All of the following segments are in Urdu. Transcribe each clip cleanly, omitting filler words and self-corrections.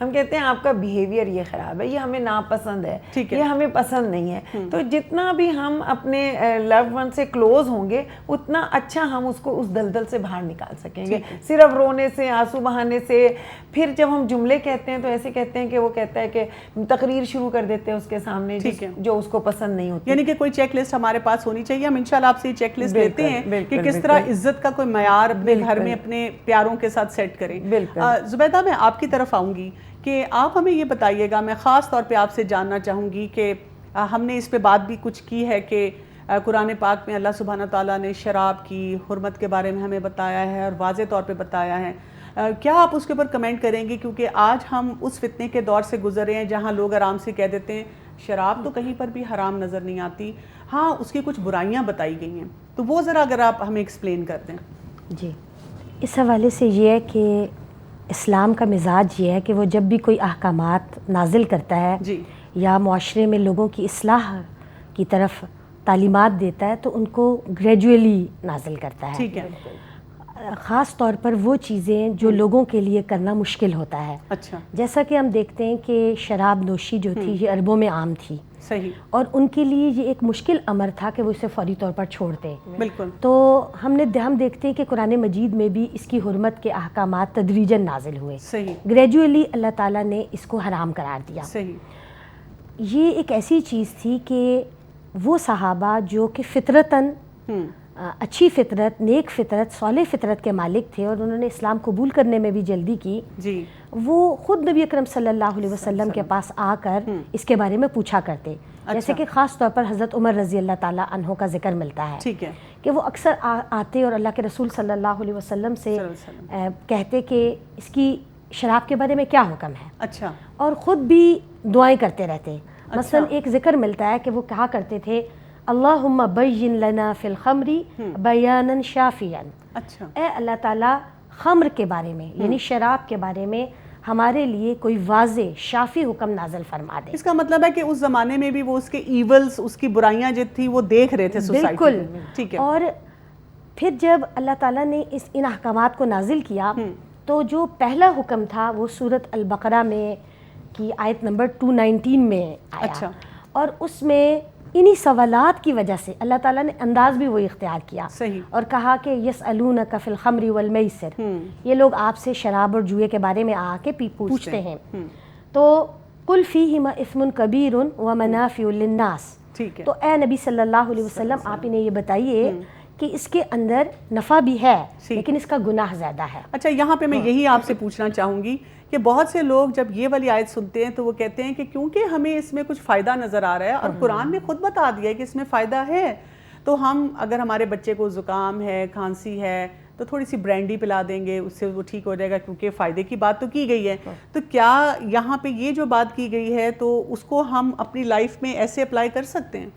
ہم کہتے ہیں آپ کا بیہیویئر یہ خراب ہے, یہ ہمیں ناپسند ہے, یہ ہمیں پسند نہیں ہے. تو جتنا بھی ہم اپنے لوڈ ون سے کلوز ہوں گے اتنا اچھا ہم اس کو اس دلدل سے باہر نکال سکیں گے, صرف رونے سے, آنسو بہانے سے. پھر جب ہم جملے کہتے ہیں تو ایسے کہتے ہیں کہ وہ کہتا ہے کہ تقریر شروع کر دیتے ہیں اس کے سامنے جو اس کو پسند نہیں ہوتی. یعنی کہ کوئی چیک لسٹ ہمارے پاس ہونی چاہیے. ہم انشاءاللہ آپ سے یہ چیک لسٹ لیتے ہیں کہ کس طرح عزت کا کوئی معیار اپنے گھر میں اپنے پیاروں کے ساتھ سیٹ کریں. زبیدہ, میں آپ کی طرف آؤں گی کہ آپ ہمیں یہ بتائیے گا, میں خاص طور پہ آپ سے جاننا چاہوں گی کہ ہم نے اس پہ بات بھی کچھ کی ہے کہ قرآن پاک میں اللہ سبحانہ تعالیٰ نے شراب کی حرمت کے بارے میں ہمیں بتایا ہے اور واضح طور پہ بتایا ہے. کیا آپ اس کے اوپر کمنٹ کریں گے, کیونکہ آج ہم اس فتنے کے دور سے گزرے ہیں جہاں لوگ آرام سے کہہ دیتے ہیں شراب تو کہیں پر بھی حرام نظر نہیں آتی, ہاں اس کی کچھ برائیاں بتائی گئی ہیں, تو وہ ذرا اگر آپ ہمیں ایکسپلین کر دیں. جی, اس حوالے سے یہ ہے کہ اسلام کا مزاج یہ ہے کہ وہ جب بھی کوئی احکامات نازل کرتا ہے یا معاشرے میں لوگوں کی اصلاح کی طرف تعلیمات دیتا ہے تو ان کو گریجولی نازل کرتا ہے. ٹھیک ہے. خاص طور پر وہ چیزیں جو لوگوں کے لیے کرنا مشکل ہوتا ہے. اچھا. جیسا کہ ہم دیکھتے ہیں کہ شراب نوشی جو تھی یہ عربوں میں عام تھی. صحیح. اور ان کے لیے یہ ایک مشکل امر تھا کہ وہ اسے فوری طور پر چھوڑ دیں. بالکل. تو ہم دیکھتے ہیں کہ قرآن مجید میں بھی اس کی حرمت کے احکامات تدریجاً نازل ہوئے. صحیح. گریجولی اللہ تعالیٰ نے اس کو حرام قرار دیا. صحیح. یہ ایک ایسی چیز تھی کہ وہ صحابہ جو کہ فطرتاً اچھی فطرت, نیک فطرت, صالح فطرت کے مالک تھے اور انہوں نے اسلام قبول کرنے میں بھی جلدی کی, وہ خود نبی اکرم صلی اللہ علیہ وسلم کے پاس آ کر اس کے بارے میں پوچھا کرتے. جیسے کہ خاص طور پر حضرت عمر رضی اللہ تعالیٰ عنہ کا ذکر ملتا ہے کہ وہ اکثر آتے اور اللہ کے رسول صلی اللہ علیہ وسلم سے کہتے کہ اس کی شراب کے بارے میں کیا حکم ہے. اچھا. اور خود بھی دعائیں کرتے رہتے. مثلا ایک ذکر ملتا ہے کہ وہ کہا کرتے تھے اللہم بین لنا فی الخمر بیانا شافیا. اچھا. اے اللہ تعالیٰ خمر کے بارے میں یعنی شراب کے بارے میں ہمارے لیے کوئی واضح شافی حکم نازل فرما دے. اس کا مطلب ہے کہ اس زمانے میں بھی وہ اس کے ایولز, اس کی برائیاں جو تھی وہ دیکھ رہے تھے سوسائٹی میں. ٹھیک ہے. اور پھر جب اللہ تعالیٰ نے ان احکامات کو نازل کیا تو جو پہلا حکم تھا وہ سورۃ البقرہ میں کی آیت نمبر 219 میں آیا. اچھا. اور اس میں انہی سوالات کی وجہ سے اللہ تعالیٰ نے انداز بھی وہی اختیار کیا. صحیح. اور کہا کہ یسألونک فی الخمر والمیسر, یہ لوگ آپ سے شراب اور جوئے کے بارے میں آ کے پوچھتے ہیں. تو قل فیہما اثم کبیر ومنافع للناس. ٹھیک ہے. تو اے نبی صلی اللہ علیہ وسلم آپ انہیں یہ بتائیے کہ اس کے اندر نفع بھی ہے لیکن اس کا گناہ زیادہ ہے. اچھا, یہاں پہ میں یہی آپ سے پوچھنا چاہوں گی کہ بہت سے لوگ جب یہ والی آیت سنتے ہیں تو وہ کہتے ہیں کہ کیونکہ ہمیں اس میں کچھ فائدہ نظر آ رہا ہے اور قرآن نے خود بتا دیا ہے کہ اس میں فائدہ ہے, تو ہم اگر ہمارے بچے کو زکام ہے, کھانسی ہے, تو تھوڑی سی برینڈی پلا دیں گے, اس سے وہ ٹھیک ہو جائے گا کیونکہ فائدے کی بات تو کی گئی ہے. تو کیا یہاں پہ یہ جو بات کی گئی ہے تو اس کو ہم اپنی لائف میں ایسے اپلائی کر سکتے ہیں؟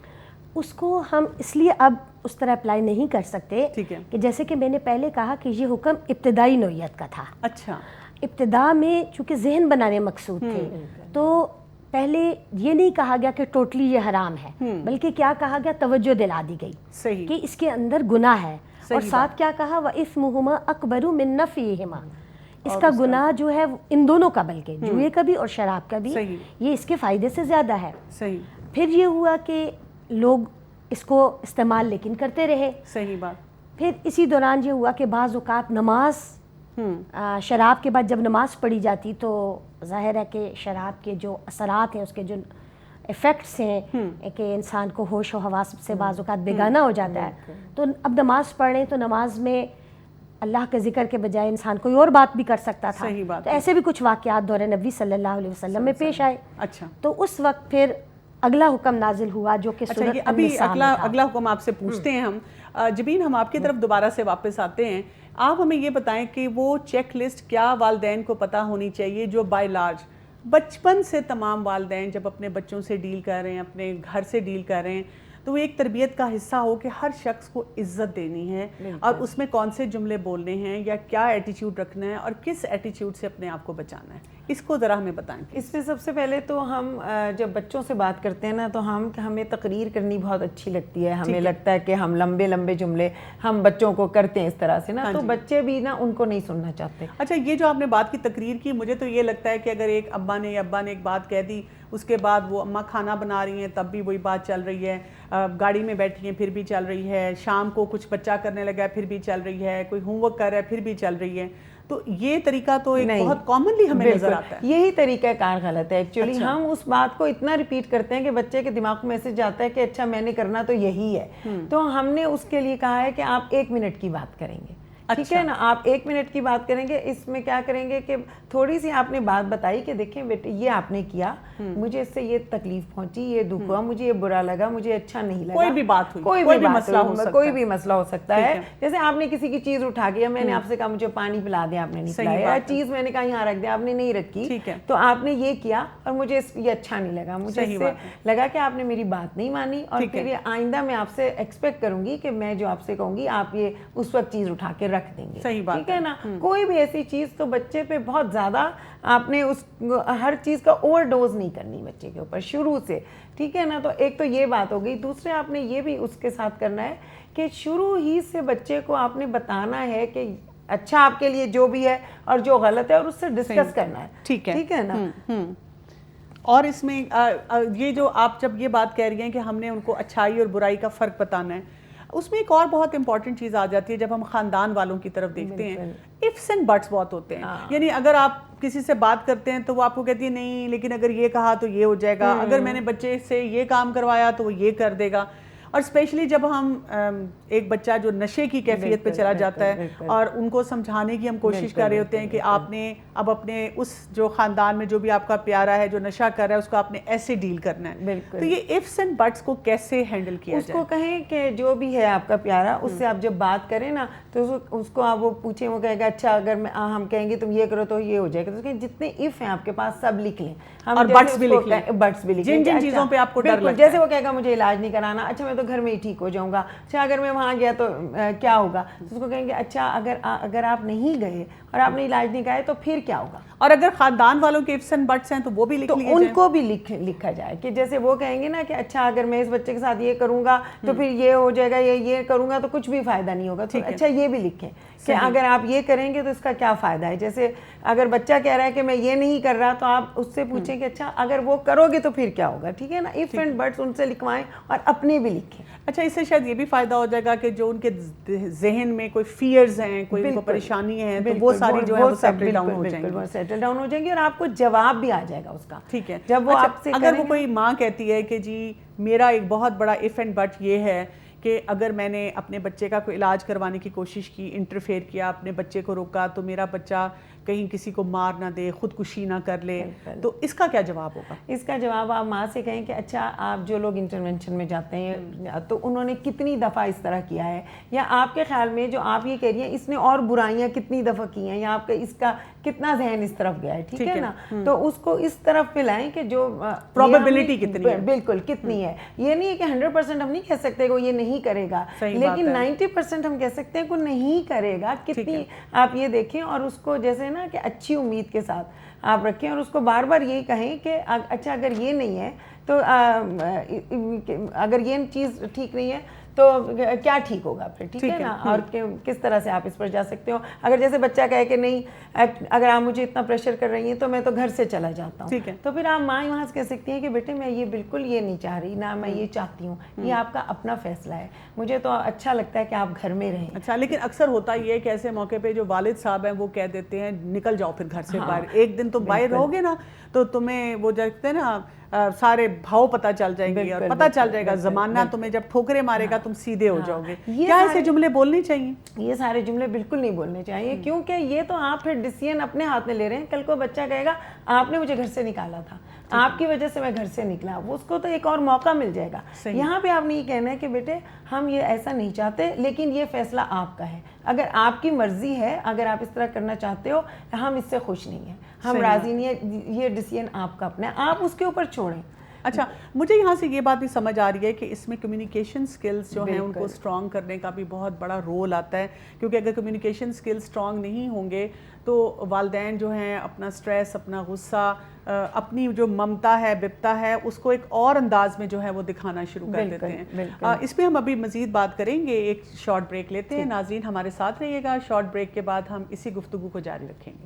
اس کو ہم اس لیے اب اس طرح اپلائی نہیں کر سکتے کہ جیسے کہ میں نے پہلے کہا کہ یہ حکم ابتدائی نوعیت کا تھا. اچھا. ابتدا میں چونکہ ذہن بنانے مقصود تھے تو پہلے یہ نہیں کہا گیا کہ ٹوٹلی یہ حرام ہے, بلکہ کیا کہا گیا, توجہ دلا دی گئی کہ اس کے اندر گناہ ہے. اور ساتھ کیا کہا وَإِثْمُهُمَا أَكْبَرُ مِن نَفْعِهِمَا, اس کا گناہ جو ہے ان دونوں کا, بلکہ جوئے کا بھی اور شراب کا بھی, یہ اس کے فائدے سے زیادہ ہے. پھر یہ ہوا کہ لوگ اس کو استعمال لیکن کرتے رہے. صحیح بات. پھر اسی دوران یہ ہوا کہ بعض اوقات نماز, شراب کے بعد جب نماز پڑھی جاتی تو ظاہر ہے کہ شراب کے جو اثرات ہیں, اس کے جو ایفیکٹس ہیں کہ انسان کو ہوش و حواس سے بعض اوقات بیگانہ ہو جاتا ہے. تو اب نماز پڑھ رہے تو نماز میں اللہ کے ذکر کے بجائے انسان کوئی اور بات بھی کر سکتا تھا. تو ایسے بھی کچھ واقعات دور نبی صلی اللہ علیہ وسلم میں پیش آئے. اچھا. تو اس وقت پھر اگلا حکم نازل ہوا جو کہ سورۃ النساء میں تھا. اگلا حکم آپ سے پوچھتے ہیں ہم. جبین, ہم آپ کی طرف دوبارہ سے واپس آتے ہیں. آپ ہمیں یہ بتائیں کہ وہ چیک لسٹ کیا والدین کو پتہ ہونی چاہیے جو بائی لارج بچپن سے تمام والدین جب اپنے بچوں سے ڈیل کر رہے ہیں, اپنے گھر سے ڈیل کر رہے ہیں, تو وہ ایک تربیت کا حصہ ہو کہ ہر شخص کو عزت دینی ہے اور اس میں کون سے جملے بولنے ہیں یا کیا ایٹیچیوڈ رکھنا ہے اور کس ایٹیچیوڈ سے اپنے آپ کو بچانا ہے. اس کو ذرا ہمیں بتائیں. اس میں سب سے پہلے تو ہم جب بچوں سے بات کرتے ہیں نا تو ہمیں تقریر کرنی بہت اچھی لگتی ہے. ہمیں لگتا ہے کہ ہم لمبے لمبے جملے ہم بچوں کو کرتے ہیں اس طرح سے نا, تو بچے بھی نا ان کو نہیں سننا چاہتے. اچھا, یہ جو آپ نے بات کی تقریر کی, مجھے تو یہ لگتا ہے کہ اگر ایک ابا نے ایک بات کہہ دی, اس کے بعد وہ اماں کھانا بنا رہی ہیں تب بھی وہی بات چل رہی ہے, گاڑی میں بیٹھی ہیں پھر بھی چل رہی ہے, شام کو کچھ بچہ کرنے لگا ہے پھر بھی چل رہی ہے, کوئی ہوم ورک کر رہا ہے پھر بھی چل رہی ہے. تو یہ طریقہ تو ایک بہت کامنلی ہمیں نظر آتا ہے. یہی طریقہ کار غلط ہے ایکچولی. ہم اس بات کو اتنا ریپیٹ کرتے ہیں کہ بچے کے دماغ میں میسج آتا ہے کہ اچھا میں نے کرنا تو یہی ہے. تو ہم نے اس کے لیے کہا ہے کہ آپ 1 منٹ کی بات کریں گے, ٹھیک ہے نا, آپ 1 منٹ کی بات کریں گے. اس میں کیا کریں گے کہ تھوڑی سی آپ نے بات بتائی کہ دیکھیں بیٹے یہ آپ نے کیا, مجھے اس سے یہ تکلیف پہنچی, یہ دکھ ہوا, مجھے یہ برا لگا, مجھے اچھا نہیں لگا. کوئی بھی بات ہوئی, کوئی بھی مسئلہ ہو سکتا ہے. جیسے آپ نے کسی کی چیز اٹھا کے, میں نے آپ سے کہا مجھے پانی پلا دیں, آپ نے نہیں پلایا. چیز میں نے کہا یہاں رکھ دیں, آپ نے نہیں رکھی, تو آپ نے یہ کیا اور مجھے یہ اچھا نہیں لگا. مجھے اس سے لگا کہ آپ نے میری بات نہیں مانی, اور پھر یہ آئندہ میں آپ سے ایکسپیکٹ کروں گی کہ میں جو آپ سے کہوں گی آپ یہ اس وقت چیز اٹھا کے رکھ دیں گے. ٹھیک ہے نا. کوئی بھی ایسی چیز تو بچے پہ بہت زیادہ آپ نے ہر چیز کا اوور ڈوز نہیں کرنی بچے کے اوپر شروع سے, ٹھیک ہے نا. تو ایک تو یہ بات ہو گئی. دوسرے آپ نے یہ بھی اس کے ساتھ کرنا ہے کہ شروع ہی سے بچے کو آپ نے بتانا ہے کہ اچھا آپ کے لیے جو بھی ہے اور جو غلط ہے, اور اس سے ڈسکس کرنا ہے. ٹھیک ہے نا. اور اس میں یہ جو آپ جب یہ بات کہہ رہی ہیں کہ ہم نے ان کو اچھائی اور برائی کا فرق بتانا ہے, اس میں ایک اور بہت امپورٹنٹ چیز آ جاتی ہے. جب ہم خاندان والوں کی طرف دیکھتے ہیں, ifs and buts بہت ہوتے ہیں. یعنی اگر آپ کسی سے بات کرتے ہیں تو وہ آپ کو کہتی ہے نہیں لیکن اگر یہ کہا تو یہ ہو جائے گا, اگر میں نے بچے سے یہ کام کروایا تو وہ یہ کر دے گا. اور اسپیشلی جب ہم ایک بچہ جو نشے کی کیفیت پہ چلا جاتا ہے اور ان کو سمجھانے کی ہم کوشش کر رہے ہوتے ہیں کہ آپ نے اب اپنے اس جو خاندان میں جو بھی آپ کا پیارا ہے جو نشہ کر رہا ہے اس کو آپ نے ایسے ڈیل کرنا ہے. تو یہ ifs and buts کو کیسے ہینڈل کیا جائے؟ اس کو کہیں کہ جو بھی ہے آپ کا پیارا, اس سے آپ جب بات کریں نا تو اس کو آپ وہ پوچھیں, وہ کہے گا اچھا اگر ہم کہیں گے تم یہ کرو تو یہ ہو جائے گا. تو جتنے if ہیں آپ کے پاس سب لکھ لیں, اور بٹس بھی لکھ لیں, جن جن چیزوں پہ آپ کو ڈر لگتا ہے. جیسے وہ کہے گا مجھے علاج نہیں کرانا, اچھا میں تو گھر میں ہی ٹھیک ہو جاؤں گا. اچھا اگر میں وہاں گیا تو کیا ہوگا؟ اس کو کہیں گے اچھا اگر آپ نہیں گئے اور آپ نے علاج نہیں کرایا تو پھر کیا ہوگا؟ اور اگر خاندان والوں کے ifs and buts ہیں تو وہ بھی لکھ لیے جائیں, ان کو بھی لکھا جائے کہ جیسے وہ کہیں گے نا کہ اچھا اگر میں اس بچے کے ساتھ یہ کروں گا تو پھر یہ ہو جائے گا, یہ کروں گا تو کچھ بھی فائدہ نہیں ہوگا. تو اچھا یہ بھی لکھیں کہ اگر آپ یہ کریں گے تو اس کا کیا فائدہ ہے. جیسے اگر بچہ کہہ رہا ہے کہ میں یہ نہیں کر رہا تو آپ اس سے پوچھیں کہ اچھا اگر وہ کرو گے تو پھر کیا ہوگا. ٹھیک ہے نا. if and buts ان سے لکھوائیں اور اپنے بھی لکھیں. اچھا اس سے شاید یہ بھی فائدہ ہو جائے گا کہ جو ان کے ذہن میں کوئی فیئرز ہیں, کوئی ان کو پریشانی ہے, تو وہ ساری جو ہے وہ سیٹل ڈاؤن ہو جائیں گی. وہ سیٹل ڈاؤن ہو جائیں گی اور آپ کو جواب بھی آ جائے گا اس کا. ٹھیک ہے. جب وہ آپ سے اگر وہ کوئی ماں کہتی ہے کہ جی میرا ایک بہت بڑا if and but یہ ہے کہ اگر میں نے اپنے بچے کا کوئی علاج کروانے کی کوشش کی, انٹرفیئر کیا, اپنے بچے کو روکا, تو میرا بچہ کہیں کسی کو مار نہ دے, خودکشی نہ کر لے, تو اس کا کیا جواب ہوگا؟ اس کا جواب آپ ماں سے کہیں کہ اچھا آپ جو لوگ انٹرونشن میں جاتے ہیں تو انہوں نے کتنی دفعہ اس طرح کیا ہے, یا آپ کے خیال میں جو آپ یہ کہہ رہی ہیں اس نے اور برائیاں کتنی دفعہ کی ہیں, یا آپ کا اس کا کتنا ذہن اس طرف گیا ہے. ٹھیک ہے نا. تو اس کو اس طرف پہ لائیں کہ جو پروبیبلٹی کتنی ہے, بالکل کتنی ہے. یہ نہیں ہے کہ 100% ہم نہیں کہہ سکتے کہ وہ یہ نہیں کرے گا, لیکن 90% ہم کہہ سکتے ہیں کہ وہ نہیں کرے گا. کتنی آپ یہ دیکھیں اور اس کو جیسے نا کہ اچھی امید کے ساتھ آپ رکھیں, اور اس کو بار بار یہی کہیں کہ اچھا اگر یہ نہیں ہے تو اگر یہ چیز ٹھیک نہیں ہے تو کیا ٹھیک ہوگا پھر. ٹھیک ہے نا. اور کس طرح سے آپ اس پر جا سکتے ہو. اگر جیسے بچہ کہے کہ نہیں اگر آپ مجھے اتنا پریشر کر رہی ہیں تو میں تو گھر سے چلا جاتا ہوں, تو پھر آپ ماں وہاں سے کہہ سکتی ہیں کہ بیٹے میں یہ بالکل یہ نہیں چاہ رہی, نہ میں یہ چاہتی ہوں, یہ آپ کا اپنا فیصلہ ہے, مجھے تو اچھا لگتا ہے کہ آپ گھر میں رہیں. اچھا لیکن اکثر ہوتا یہ ہے کہ ایسے موقع پہ جو والد صاحب ہیں وہ کہہ دیتے ہیں نکل جاؤ پھر گھر سے باہر, ایک دن تم باہر رہو گے نا تو تمہیں وہ جاتے ہیں نا سارے بھاؤ پتہ چل جائیں گے, اور پتہ چل جائے گا زمانہ تمہیں جب ٹھوکرے مارے گا تم سیدھے ہو جاؤ گے. کیا ایسے جملے بولنے چاہیے؟ یہ سارے جملے بالکل نہیں بولنے چاہیے, کیونکہ یہ تو آپ پھر ڈیسیژن اپنے ہاتھ میں لے رہے ہیں. کل کو بچہ کہے گا آپ نے مجھے گھر سے نکالا تھا, آپ کی وجہ سے میں گھر سے نکلا, اس کو تو ایک اور موقع مل جائے گا. یہاں پہ آپ نے یہ کہنا ہے کہ بیٹے ہم یہ ایسا نہیں چاہتے, لیکن یہ فیصلہ آپ کا ہے, اگر آپ کی مرضی ہے, اگر آپ اس طرح کرنا چاہتے ہو, ہم اس سے خوش نہیں ہیں, ہم راضی نہیں ہیں, یہ ڈیسیژن آپ کا اپنا ہے, آپ اس کے اوپر چھوڑیں. اچھا مجھے یہاں سے یہ بات بھی سمجھ آ رہی ہے کہ اس میں کمیونیکیشن سکلز جو ہیں ان کو اسٹرانگ کرنے کا بھی بہت بڑا رول آتا ہے، کیونکہ اگر کمیونیکیشن سکلز اسٹرانگ نہیں ہوں گے تو والدین جو ہیں اپنا سٹریس، اپنا غصہ، اپنی جو ممتا ہے، بپتا ہے، اس کو ایک اور انداز میں جو ہے وہ دکھانا شروع کر دیتے ہیں. اس پہ ہم ابھی مزید بات کریں گے، ایک شارٹ بریک لیتے ہیں. ناظرین ہمارے ساتھ رہیے گا، شارٹ بریک کے بعد ہم اسی گفتگو کو جاری رکھیں گے.